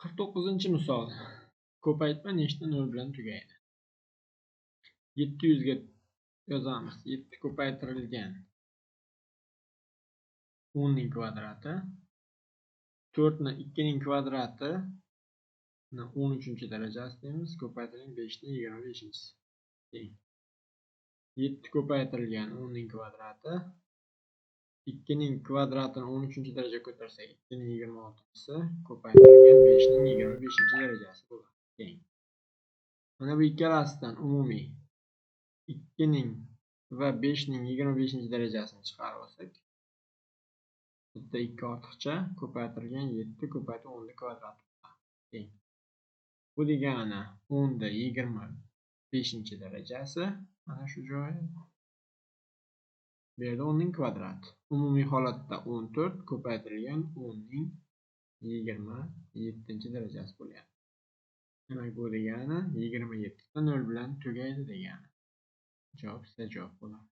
49-misol. Ko'paytma nechta 0 bilan tugaydi? 700 ga yozamiz. 7 ko'paytirilgan 10 ning kvadrati. 4 ni 2 ning kvadrati 13-darajasi deymiz. Ko'paytirilgan 5 ning 25-si. Teng. 7 ko'paytirilgan 10 ning kvadrati. 2 ning kvadratini 13-darajaga ko'tarsak 2 ning 26-si ko'paytirilgan 5 ning 25-darajasi bo'ladi. Teng. Mana bu ikkalasidan umumiy 2 ning va 5 ning 25-darajasini chiqarib olsak, bitta 2 ortiqcha ko'paytirilgan 7 ko'paytirib 10 ning kvadrati teng. Bu degani 10 da 25-darajasi mana shu joyi. Bu yerda 10 ning kvadrati. Umumiy holatda 14 ko'paytirilgan 10 ning 27-darajasi bo'lyapti. Demak, bu degani 27 da 0 bilan tugaydi degani. Javob esa javob bo'ladi.